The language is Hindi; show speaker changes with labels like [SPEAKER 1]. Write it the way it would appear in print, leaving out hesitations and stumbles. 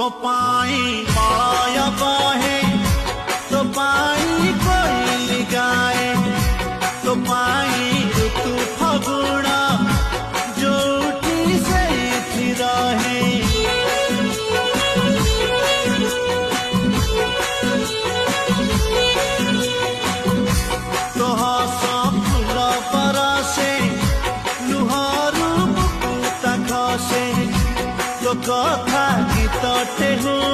[SPEAKER 1] तो पाई माया बहे तो पाई कोयल गाए तो पाई ऋतु फगुण जोठी से रहे तो हस फूल परसे लुहरू मुकुता खसे तो कथा गीतटे हो